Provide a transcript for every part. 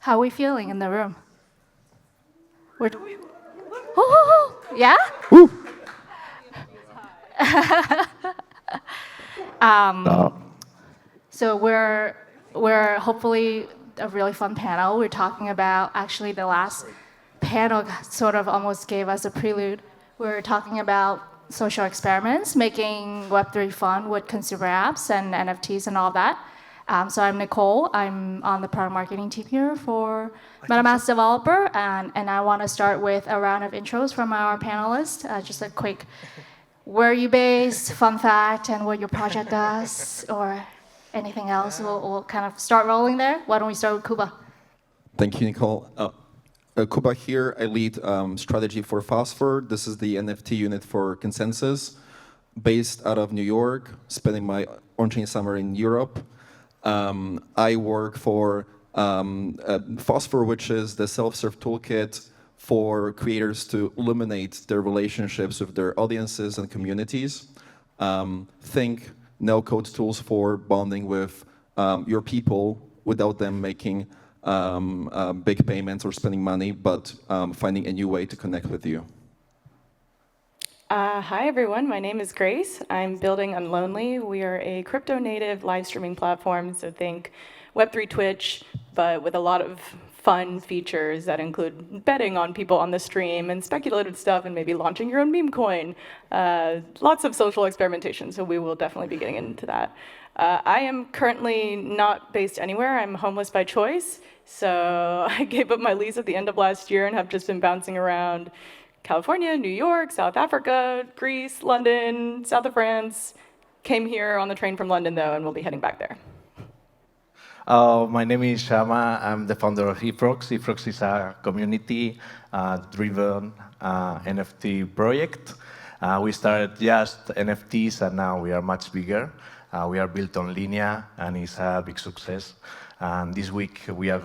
How are we feeling in the room? We're, oh, yeah? Woo! So we're hopefully a really fun panel. We're talking about actually the last panel sort of almost gave us a prelude. We're talking about social experiments, making Web3 fun with consumer apps and NFTs and all that. So I'm Nicole. I'm on the product marketing team here for MetaMask Developer, and I want to start with a round of intros from our panelists. Just a quick, where are you based, fun fact, and what your project does, or anything else. We'll kind of start rolling there. Why don't we start with Kuba? Thank you, Nicole. Kuba here. I lead strategy for Phosphor. This is the NFT unit for Consensus, based out of New York, spending my on-chain summer in Europe. I work for Phosphor, which is the self-serve toolkit for creators to illuminate their relationships with their audiences and communities. Think no-code tools for bonding with your people without them making big payments or spending money, but finding a new way to connect with you. Hi, everyone. My name is Grace. I'm building Unlonely. We are a crypto-native live streaming platform, so think Web3 Twitch, but with a lot of fun features that include betting on people on the stream and speculative stuff and maybe launching your own meme coin. Lots of social experimentation, so we will definitely be getting into that. I am currently not based anywhere. I'm homeless by choice, so I gave up my lease at the end of last year and have just been bouncing around California, New York, South Africa, Greece, London, south of France. Came here on the train from London, though, and we'll be heading back there. My name is Shama. I'm the founder of eFrogs. eFrogs is a community-driven NFT project. We started just NFTs, and now we are much bigger. We are built on Linea, and it's a big success. And this week, we are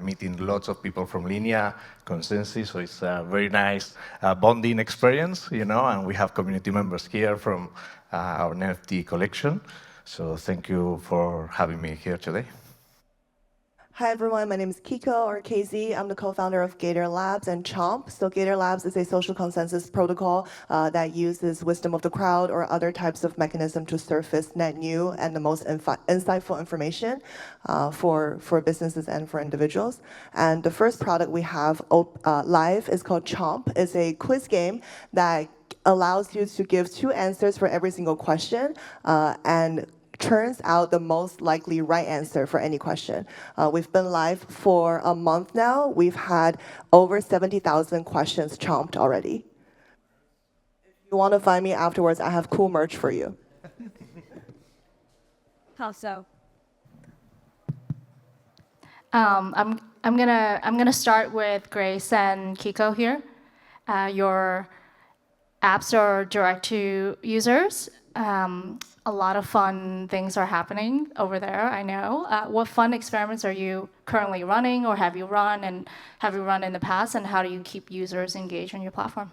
meeting lots of people from Linea, Consensus, so it's a very nice bonding experience, and we have community members here from our NFT collection. So thank you for having me here today. Hi, everyone. My name is Kiko, or KZ. I'm the co-founder of Gator Labs and Chomp. So Gator Labs is a social consensus protocol that uses wisdom of the crowd or other types of mechanism to surface net new and the most insightful information for businesses and for individuals. And the first product we have live is called Chomp. It's a quiz game that allows you to give 2 answers for every single question and turns out the most likely right answer for any question. We've been live for a month now. We've had over 70,000 questions chomped already. If you want to find me afterwards, I have cool merch for you. How so? I'm gonna start with Grace and Kiko here. Your apps are direct to users. A lot of fun things are happening over there, I know. What fun experiments are you currently running, or have you run in the past, and how do you keep users engaged on your platform?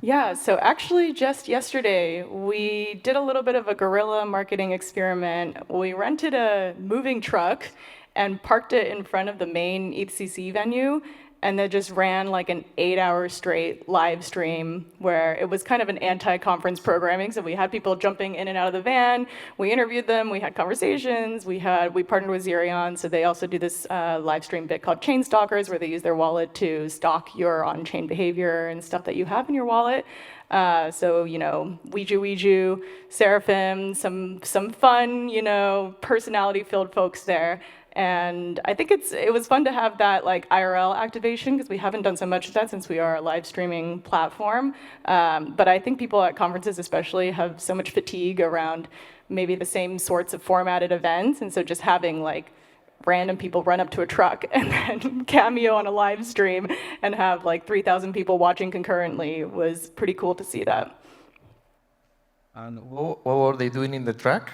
Yeah, so actually just yesterday, we did a little bit of a guerrilla marketing experiment. We rented a moving truck and parked it in front of the main ETHCC venue, and then just ran like an 8-hour straight live stream where it was kind of an anti-conference programming. So we had people jumping in and out of the van. We interviewed them. We had conversations. We partnered with Xerion. So they also do this live stream bit called Chain Stalkers, where they use their wallet to stalk your on-chain behavior and stuff that you have in your wallet. So, Ouija, Seraphim, some fun, personality-filled folks there. And I think it was fun to have that like IRL activation, because we haven't done so much of that since we are a live streaming platform. But I think people at conferences especially have so much fatigue around maybe the same sorts of formatted events. And so just having like random people run up to a truck and then cameo on a live stream and have like 3,000 people watching concurrently was pretty cool to see that. And what were they doing in the truck?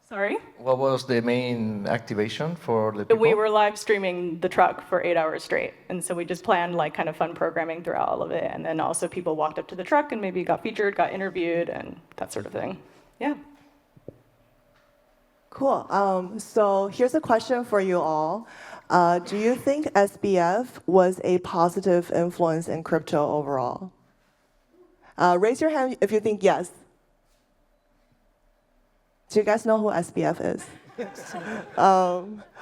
Sorry? What was the main activation for the people? We were live streaming the truck for 8 hours straight. And so we just planned like kind of fun programming throughout all of it. And then also people walked up to the truck and maybe got featured, got interviewed, and that sort of thing. Yeah. Cool. So here's a question for you all. Do you think SBF was a positive influence in crypto overall? Raise your hand if you think yes. Do you guys know who SBF is?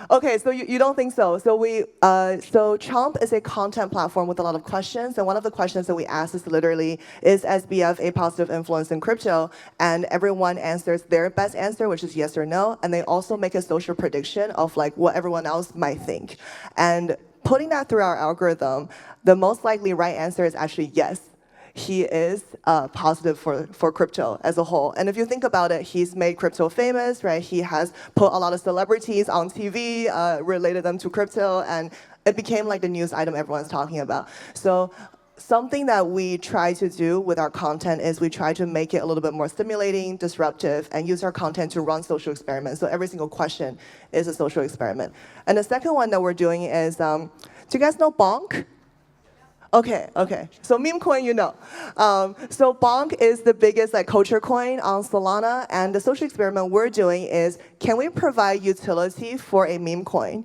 Okay, so you don't think so. So Chomp is a content platform with a lot of questions, and one of the questions that we asked is literally, is SBF a positive influence in crypto? And everyone answers their best answer, which is yes or no, and they also make a social prediction of like what everyone else might think. And putting that through our algorithm, the most likely right answer is actually yes. He is positive for crypto as a whole. And if you think about it, he's made crypto famous, right? He has put a lot of celebrities on TV, related them to crypto, and it became like the news item everyone's talking about. So something that we try to do with our content is we try to make it a little bit more stimulating, disruptive, and use our content to run social experiments. So every single question is a social experiment. And the second one that we're doing is, do you guys know Bonk? Okay. So meme coin, you know. So Bonk is the biggest like culture coin on Solana, and the social experiment we're doing is, can we provide utility for a meme coin?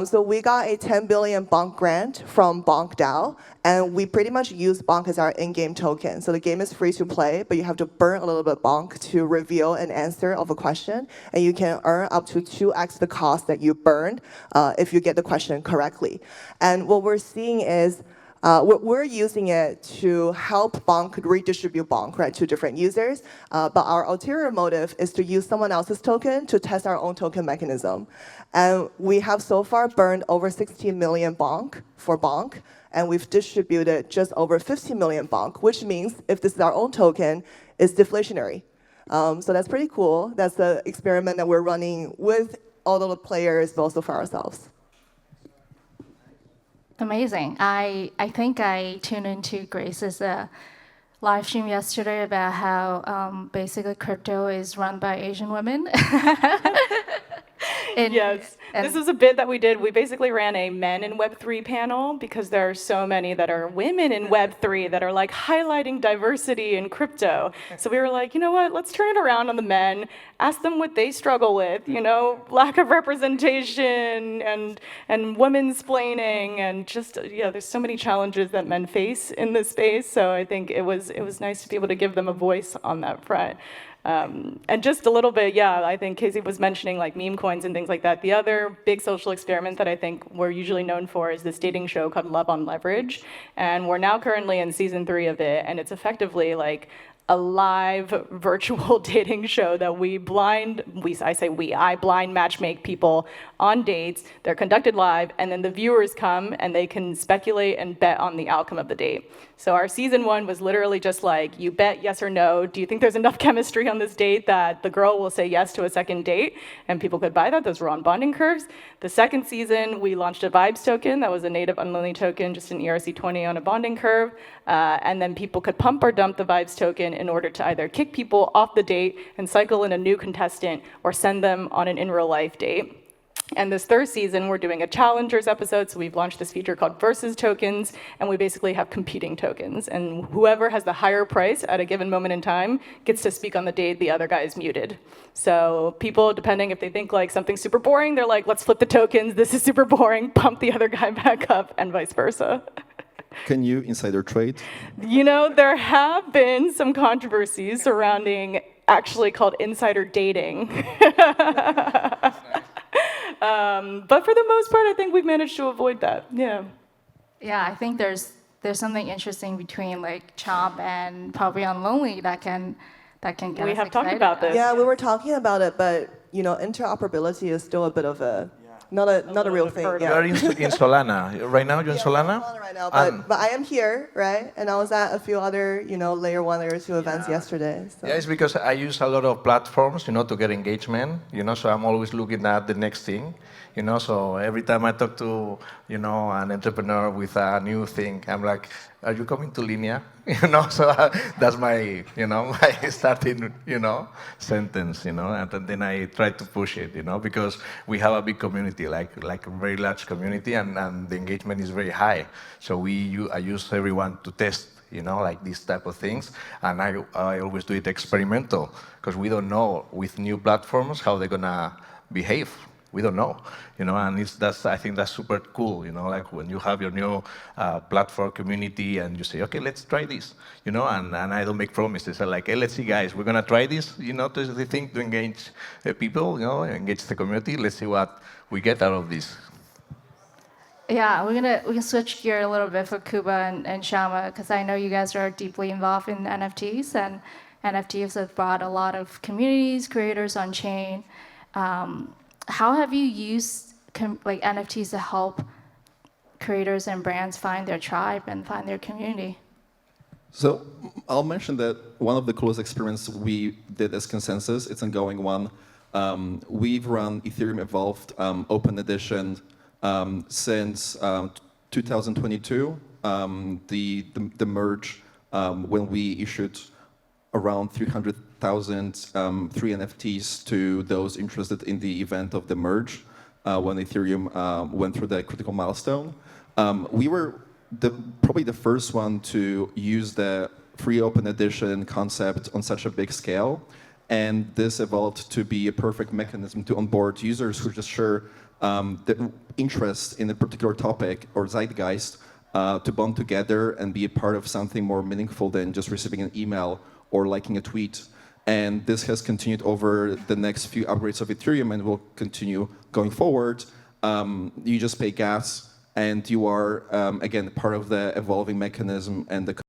So we got a 10 billion Bonk grant from Bonk DAO, and we pretty much use Bonk as our in-game token. So the game is free to play, but you have to burn a little bit Bonk to reveal an answer of a question, and you can earn up to 2x the cost that you burned if you get the question correctly. And what we're seeing is, we're using it to help Bonk redistribute Bonk, right, to different users. But our ulterior motive is to use someone else's token to test our own token mechanism. And we have so far burned over 16 million Bonk for Bonk, and we've distributed just over 50 million Bonk, which means if this is our own token, it's deflationary. So that's pretty cool. That's the experiment that we're running with all of the players, but also for ourselves. Amazing. I think I tuned into Grace's live stream yesterday about how basically crypto is run by Asian women. Yes, this is a bit that we did. We basically ran a men in Web3 panel because there are so many that are women in Web3 that are like highlighting diversity in crypto. So we were like, you know what, let's turn it around on the men, ask them what they struggle with, lack of representation and women-splaining, and just, there's so many challenges that men face in this space. So I think it was nice to be able to give them a voice on that front. And just a little bit, I think Casey was mentioning like meme coins and things like that. The other big social experiment that I think we're usually known for is this dating show called Love on Leverage. And we're now currently in season 3 of it. And it's effectively like a live virtual dating show that I blind matchmake people on dates. They're conducted live, and then the viewers come and they can speculate and bet on the outcome of the date. So our season 1 was literally just like, you bet yes or no. Do you think there's enough chemistry on this date that the girl will say yes to a second date? And people could buy that. Those were on bonding curves. The second season, we launched a vibes token that was a native unlonely token, just an ERC20 on a bonding curve. And then people could pump or dump the vibes token in order to either kick people off the date and cycle in a new contestant or send them on an in real life date. And this third season, we're doing a challengers episode. So we've launched this feature called Versus Tokens, and we basically have competing tokens. And whoever has the higher price at a given moment in time gets to speak on the date the other guy is muted. So people, depending if they think like something's super boring, they're like, let's flip the tokens. This is super boring. Pump the other guy back up, and vice versa. Can you insider trade? There have been some controversies surrounding actually called insider dating. But for the most part, I think we've managed to avoid that. Yeah. Yeah, I think there's something interesting between like Chomp and probably Unlonely that can get we us have talked excited. about this. Yeah, we were talking about it, but interoperability is still a bit of not a real thing. further. You are in Solana. Right now, you're in Solana? Solana right now, but I am here, right? And I was at a few other, layer 1, layer 2 events yesterday. So. Yeah, it's because I use a lot of platforms, to get engagement, so I'm always looking at the next thing, so every time I talk to, an entrepreneur with a new thing, I'm like, are you coming to Linea? So that's my, my starting, sentence, and then I try to push it, because we have a big community, like a very large community, and the engagement is very high. So I use everyone to test, like these type of things, and I always do it experimental, because we don't know with new platforms how they're gonna behave. we don't know, and I think that's super cool, like when you have your new platform community and you say, okay, let's try this, and I don't make promises. I'm like, hey, let's see, guys, we're gonna try this, to engage people, engage the community. Let's see what we get out of this. Yeah, we can switch gear a little bit for Kuba and Shama, because I know you guys are deeply involved in NFTs, and NFTs have brought a lot of communities, creators on chain. How have you used NFTs to help creators and brands find their tribe and find their community? So I'll mention that one of the coolest experiments we did as Consensus, it's an ongoing one. We've run Ethereum Evolved Open Edition since 2022. The merge, when we issued around 300,000 free NFTs to those interested in the event of the merge, when Ethereum went through that critical milestone. We were probably the first one to use the free open edition concept on such a big scale. And this evolved to be a perfect mechanism to onboard users who just share the interest in a particular topic or zeitgeist to bond together and be a part of something more meaningful than just receiving an email or liking a tweet. And this has continued over the next few upgrades of Ethereum and will continue going forward. You just pay gas and you are, again, part of the evolving mechanism and the